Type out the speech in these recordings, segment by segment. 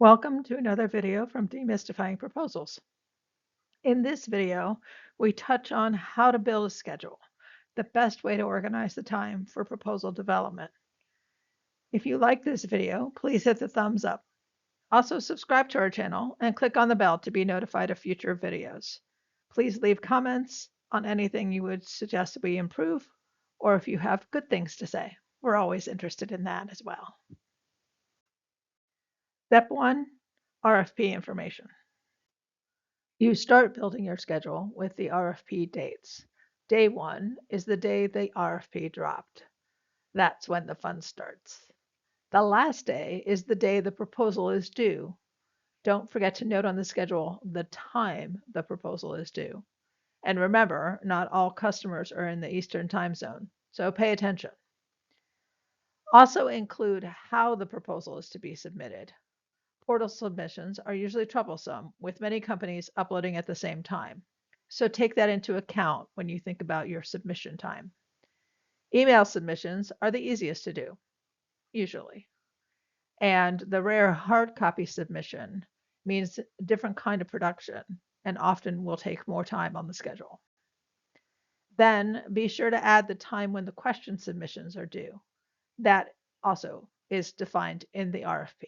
Welcome to another video from Demystifying Proposals. In this video, we touch on how to build a schedule, the best way to organize the time for proposal development. If you like this video, please hit the thumbs up. Also subscribe to our channel and click on the bell to be notified of future videos. Please leave comments on anything you would suggest we improve, or if you have good things to say. We're always interested in that as well. Step 1, RFP information. You start building your schedule with the RFP dates. Day 1 is the day the RFP dropped. That's when the fun starts. The last day is the day the proposal is due. Don't forget to note on the schedule the time the proposal is due. And remember, not all customers are in the Eastern time zone, so pay attention. Also include how the proposal is to be submitted. Portal submissions are usually troublesome, with many companies uploading at the same time. So take that into account when you think about your submission time. Email submissions are the easiest to do, usually. And the rare hard copy submission means a different kind of production and often will take more time on the schedule. Then be sure to add the time when the question submissions are due. That also is defined in the RFP.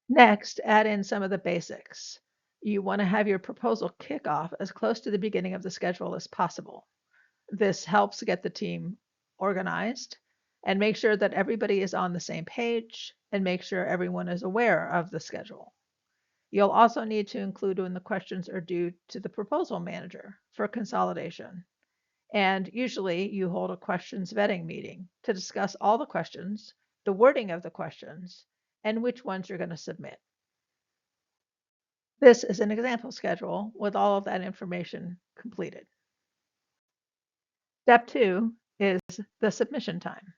Next, add in some of the basics. You want to have your proposal kickoff as close to the beginning of the schedule as possible. This helps get the team organized and make sure that everybody is on the same page and make sure everyone is aware of the schedule. You'll also need to include when the questions are due to the proposal manager for consolidation. And usually you hold a questions vetting meeting to discuss all the questions, the wording of the questions, and which ones you're going to submit. This is an example schedule with all of that information completed. Step 2 is the submission time.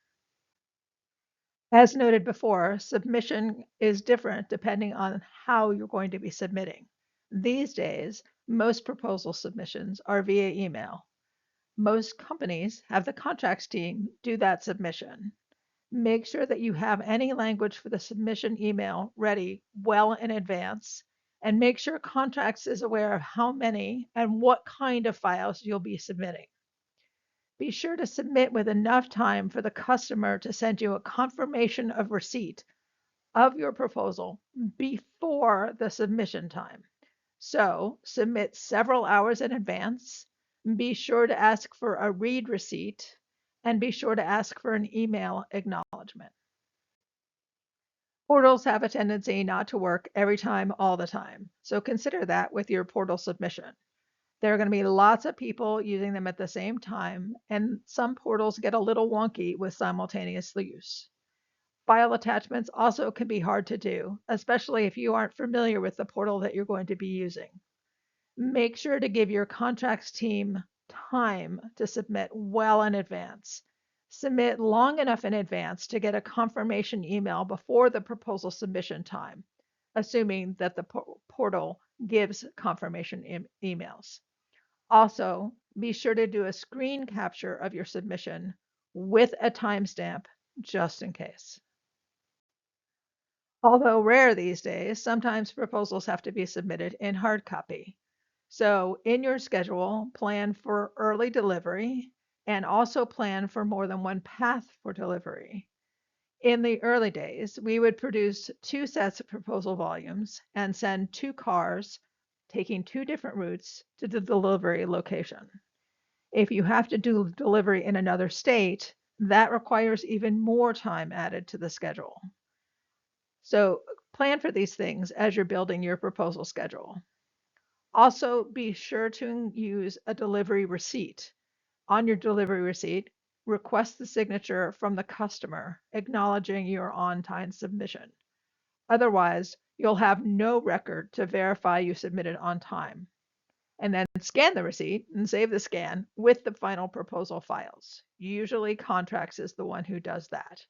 As noted before, submission is different depending on how you're going to be submitting. These days, most proposal submissions are via email. Most companies have the contracts team do that submission. Make sure that you have any language for the submission email ready well in advance, and make sure contracts is aware of how many and what kind of files you'll be submitting. Be sure to submit with enough time for the customer to send you a confirmation of receipt of your proposal before the submission time. So submit several hours in advance. Be sure to ask for a read receipt and be sure to ask for an email acknowledgement. Portals have a tendency not to work every time, all the time. So consider that with your portal submission. There are going to be lots of people using them at the same time, and some portals get a little wonky with simultaneous use. File attachments also can be hard to do, especially if you aren't familiar with the portal that you're going to be using. Make sure to give your contracts team time to submit well in advance. Submit long enough in advance to get a confirmation email before the proposal submission time, assuming that the portal gives confirmation emails. Also, be sure to do a screen capture of your submission with a timestamp just in case. Although rare these days, sometimes proposals have to be submitted in hard copy. So in your schedule, plan for early delivery and also plan for more than one path for delivery. In the early days, we would produce 2 sets of proposal volumes and send 2 cars taking 2 different routes to the delivery location. If you have to do delivery in another state, that requires even more time added to the schedule. So plan for these things as you're building your proposal schedule. Also, be sure to use a delivery receipt. On your delivery receipt, request the signature from the customer acknowledging your on-time submission. Otherwise, you'll have no record to verify you submitted on time. And then scan the receipt and save the scan with the final proposal files. Usually Contracts is the one who does that.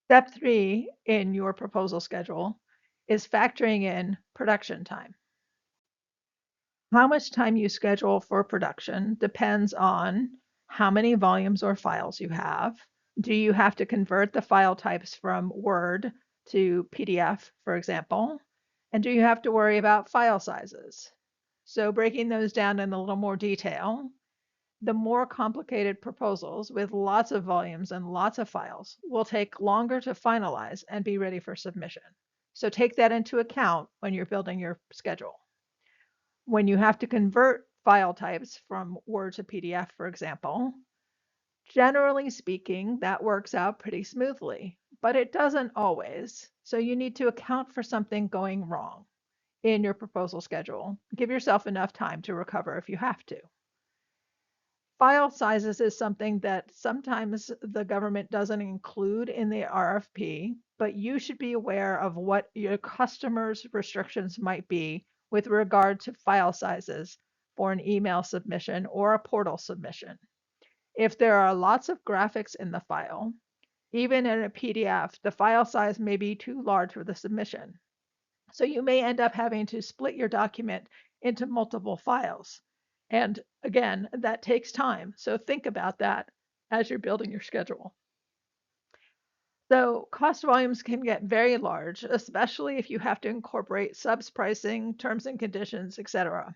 Step 3 in your proposal schedule is factoring in production time. How much time you schedule for production depends on how many volumes or files you have, Do you have to convert the file types from Word to PDF, for example? And do you have to worry about file sizes? So breaking those down in a little more detail, the more complicated proposals with lots of volumes and lots of files will take longer to finalize and be ready for submission. So take that into account when you're building your schedule. When you have to convert file types from Word to PDF, for example, generally speaking, that works out pretty smoothly, but it doesn't always. So you need to account for something going wrong in your proposal schedule. Give yourself enough time to recover if you have to. File sizes is something that sometimes the government doesn't include in the RFP, but you should be aware of what your customers' restrictions might be with regard to file sizes for an email submission or a portal submission. If there are lots of graphics in the file, even in a PDF, the file size may be too large for the submission. So you may end up having to split your document into multiple files. And again, that takes time. So think about that as you're building your schedule. So cost volumes can get very large, especially if you have to incorporate subs pricing, terms and conditions, etc.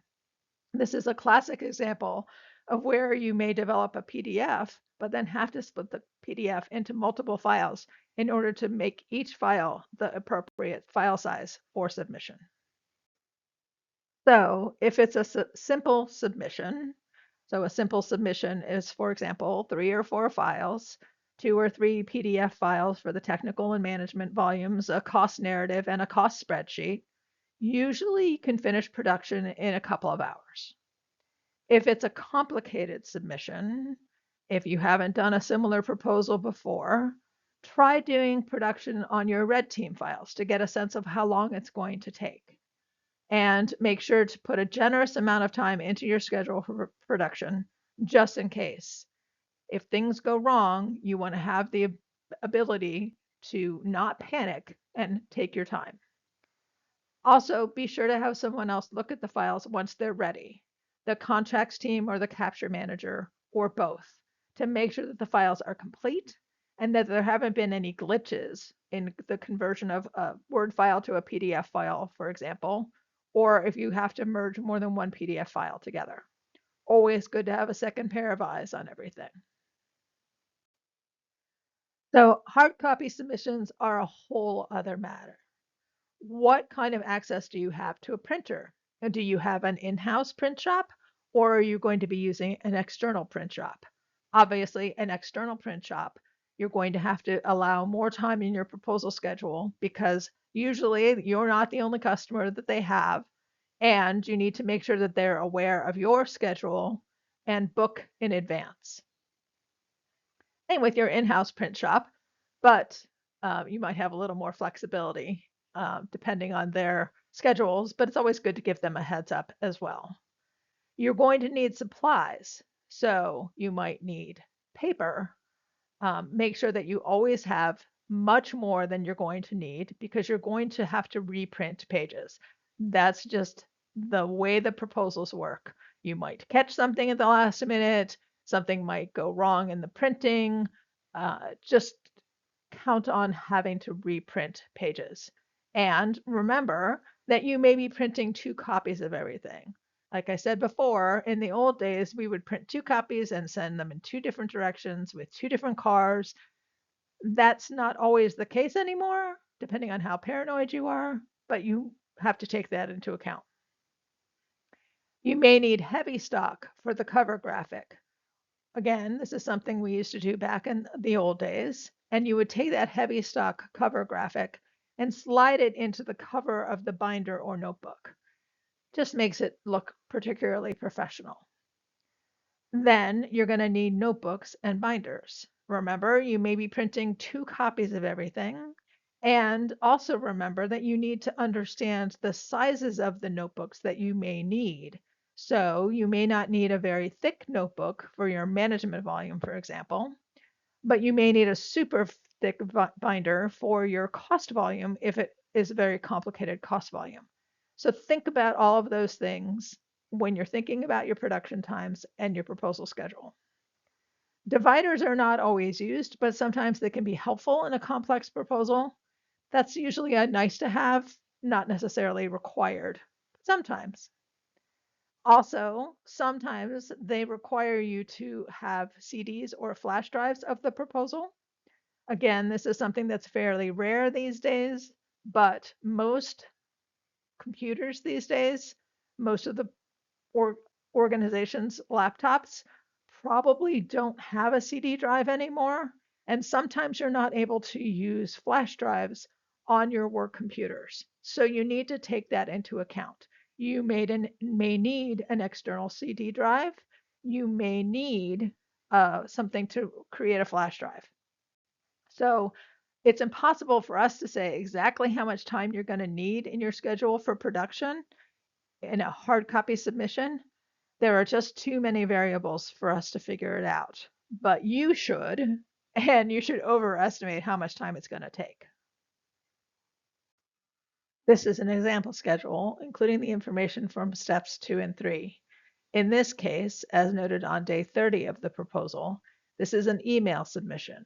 This is a classic example of where you may develop a PDF, but then have to split the PDF into multiple files in order to make each file the appropriate file size for submission. So if it's a simple submission, so a simple submission is, for example, 3 or 4 files, 2 or 3 PDF files for the technical and management volumes, a cost narrative, and a cost spreadsheet. Usually you can finish production in a couple of hours. If it's a complicated submission, if you haven't done a similar proposal before, try doing production on your red team files to get a sense of how long it's going to take. And make sure to put a generous amount of time into your schedule for production, just in case. If things go wrong, you want to have the ability to not panic and take your time. Also, be sure to have someone else look at the files once they're ready, the contracts team or the capture manager, or both, to make sure that the files are complete and that there haven't been any glitches in the conversion of a Word file to a PDF file, for example, or if you have to merge more than one PDF file together. Always good to have a second pair of eyes on everything. So hard copy submissions are a whole other matter. What kind of access do you have to a printer? And do you have an in-house print shop, or are you going to be using an external print shop? Obviously, an external print shop, you're going to have to allow more time in your proposal schedule because usually you're not the only customer that they have, and you need to make sure that they're aware of your schedule and book in advance. Same with your in-house print shop, but you might have a little more flexibility depending on their schedules, but it's always good to give them a heads up as well. You're going to need supplies, so you might need paper. Make sure that you always have much more than you're going to need because you're going to have to reprint pages. That's just the way the proposals work. You might catch something at the last minute, something might go wrong in the printing. Just count on having to reprint pages. And remember that you may be printing 2 copies of everything. Like I said before, in the old days, we would print 2 copies and send them in 2 different directions with 2 different cars. That's not always the case anymore, depending on how paranoid you are, but you have to take that into account. You may need heavy stock for the cover graphic. Again, this is something we used to do back in the old days. And you would take that heavy stock cover graphic and slide it into the cover of the binder or notebook. Just makes it look particularly professional. Then you're going to need notebooks and binders. Remember, you may be printing 2 copies of everything. And also remember that you need to understand the sizes of the notebooks that you may need. So you may not need a very thick notebook for your management volume, for example, but you may need a super thick binder for your cost volume if it is a very complicated cost volume. So think about all of those things when you're thinking about your production times and your proposal schedule. Dividers are not always used, but sometimes they can be helpful in a complex proposal. That's usually a nice to have, not necessarily required, sometimes. Also, sometimes they require you to have CDs or flash drives of the proposal. Again, this is something that's fairly rare these days, but most computers these days, most of the or organizations' laptops probably don't have a CD drive anymore. And sometimes you're not able to use flash drives on your work computers. So you need to take that into account. You may need an external CD drive. You may need something to create a flash drive. So it's impossible for us to say exactly how much time you're going to need in your schedule for production in a hard copy submission. There are just too many variables for us to figure it out. But you should, and you should overestimate how much time it's going to take. This is an example schedule, including the information from steps 2 and 3. In this case, as noted on day 30 of the proposal, this is an email submission.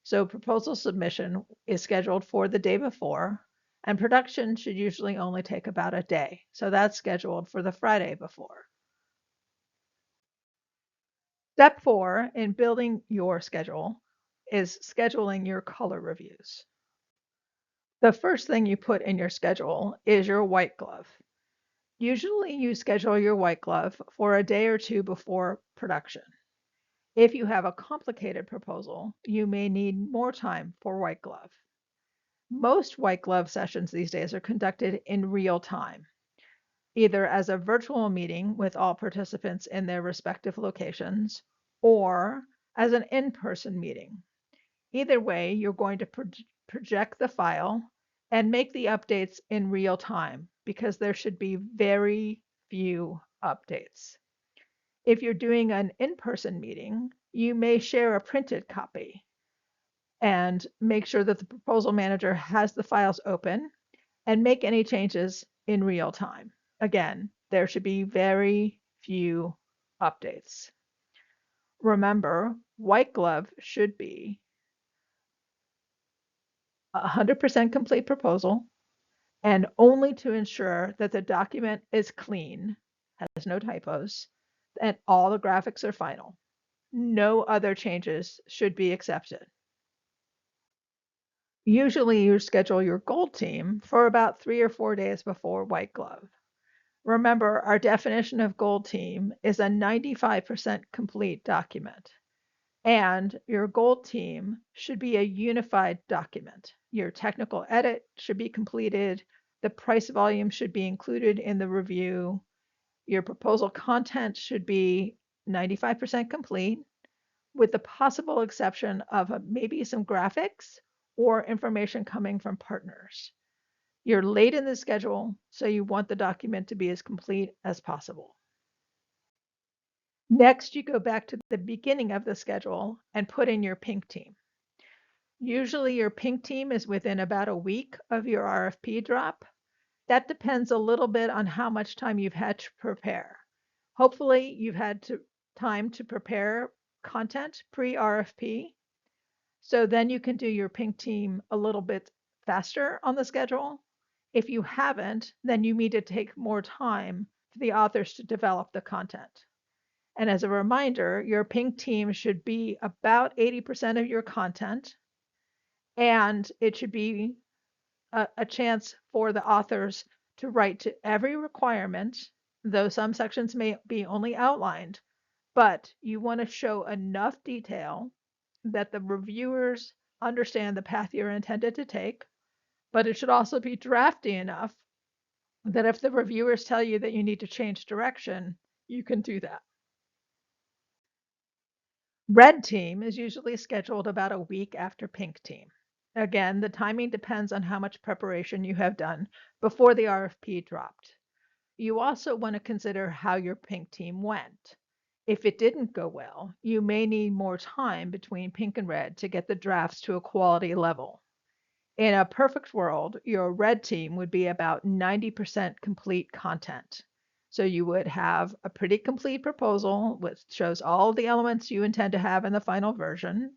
So proposal submission is scheduled for the day before, and production should usually only take about a day. So that's scheduled for the Friday before. Step 4 in building your schedule is scheduling your color reviews. The first thing you put in your schedule is your white glove. Usually you schedule your white glove for a day or two before production. If you have a complicated proposal, you may need more time for white glove. Most white glove sessions these days are conducted in real time, either as a virtual meeting with all participants in their respective locations or as an in-person meeting. Either way, you're going to project the file and make the updates in real time because there should be very few updates. If you're doing an in-person meeting, you may share a printed copy and make sure that the proposal manager has the files open and make any changes in real time. Again, there should be very few updates. Remember, white glove should be a 100% complete proposal and only to ensure that the document is clean, has no typos, and all the graphics are final. No other changes should be accepted. Usually you schedule your gold team for about 3 or 4 days before white glove. Remember, our definition of gold team is a 95% complete document. And your gold team should be a unified document. Your technical edit should be completed. The price volume should be included in the review. Your proposal content should be 95% complete, with the possible exception of maybe some graphics or information coming from partners. You're late in the schedule, so you want the document to be as complete as possible. Next, you go back to the beginning of the schedule and put in your pink team. Usually your pink team is within about a week of your RFP drop. That depends a little bit on how much time you've had to prepare. Hopefully you've had time to prepare content pre-RFP. So then you can do your pink team a little bit faster on the schedule. If you haven't, then you need to take more time for the authors to develop the content. And as a reminder, your pink team should be about 80% of your content, and it should be a chance for the authors to write to every requirement, though some sections may be only outlined, but you want to show enough detail that the reviewers understand the path you're intended to take, but it should also be drafty enough that if the reviewers tell you that you need to change direction, you can do that. Red team is usually scheduled about a week after pink team. Again, the timing depends on how much preparation you have done before the RFP dropped. You also want to consider how your pink team went. If it didn't go well, you may need more time between pink and red to get the drafts to a quality level. In a perfect world, your red team would be about 90% complete content. So you would have a pretty complete proposal which shows all the elements you intend to have in the final version.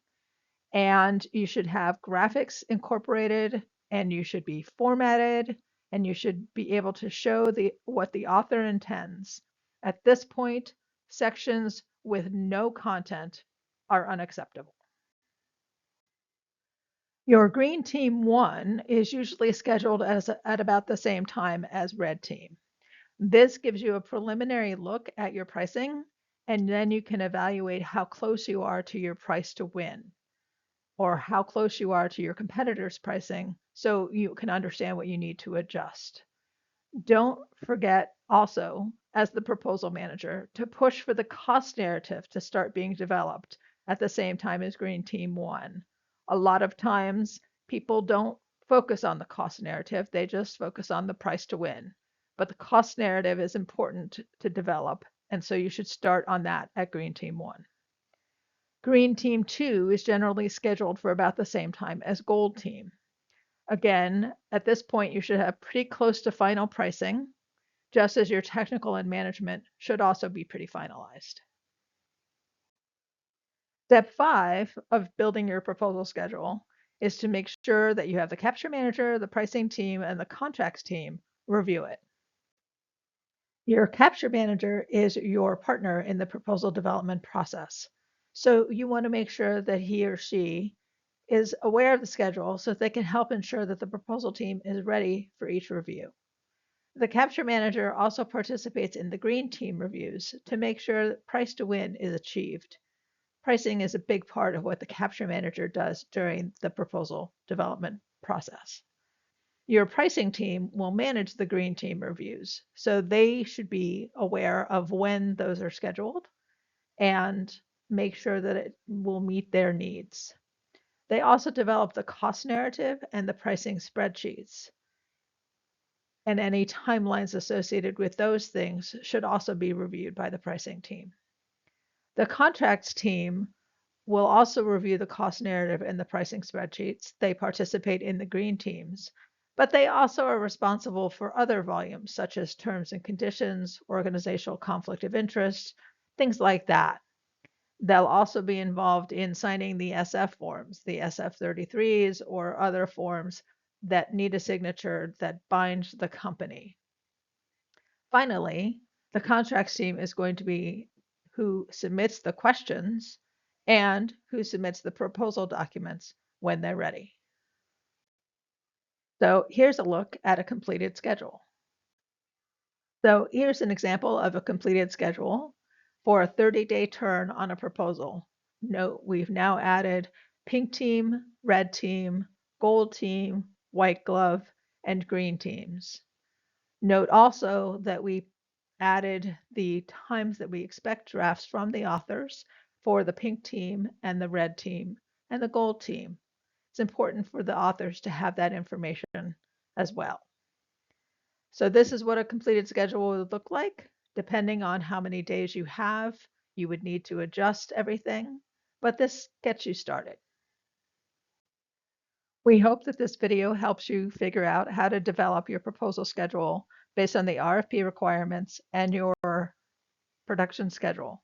And you should have graphics incorporated, and you should be formatted, and you should be able to show what the author intends. At this point, sections with no content are unacceptable. Your green team 1 is usually scheduled at about the same time as red team. This gives you a preliminary look at your pricing, and then you can evaluate how close you are to your price to win, or how close you are to your competitors' pricing, so you can understand what you need to adjust. Don't forget also, as the proposal manager, to push for the cost narrative to start being developed at the same time as Green Team 1. A lot of times people don't focus on the cost narrative, they just focus on the price to win. But the cost narrative is important to develop, and so you should start on that at Green Team 1. Green Team 2 is generally scheduled for about the same time as Gold Team. Again, at this point, you should have pretty close to final pricing, just as your technical and management should also be pretty finalized. Step 5 of building your proposal schedule is to make sure that you have the capture manager, the pricing team, and the contracts team review it. Your capture manager is your partner in the proposal development process. So you want to make sure that he or she is aware of the schedule so that they can help ensure that the proposal team is ready for each review. The capture manager also participates in the green team reviews to make sure that price to win is achieved. Pricing is a big part of what the capture manager does during the proposal development process. Your pricing team will manage the green team reviews, so they should be aware of when those are scheduled and make sure that it will meet their needs. They also develop the cost narrative and the pricing spreadsheets. And any timelines associated with those things should also be reviewed by the pricing team. The contracts team will also review the cost narrative and the pricing spreadsheets. They participate in the green teams, but they also are responsible for other volumes such as terms and conditions, organizational conflict of interest, things like that. They'll also be involved in signing the SF forms, the SF33s, or other forms that need a signature that binds the company. Finally, the contracts team is going to be who submits the questions and who submits the proposal documents when they're ready. So here's a look at a completed schedule. So here's an example of a completed schedule for a 30-day turn on a proposal. Note we've now added pink team, red team, gold team, white glove, and green teams. Note also that we added the times that we expect drafts from the authors for the pink team and the red team and the gold team. It's important for the authors to have that information as well. So this is what a completed schedule would look like. Depending on how many days you have, you would need to adjust everything, but this gets you started. We hope that this video helps you figure out how to develop your proposal schedule based on the RFP requirements and your production schedule.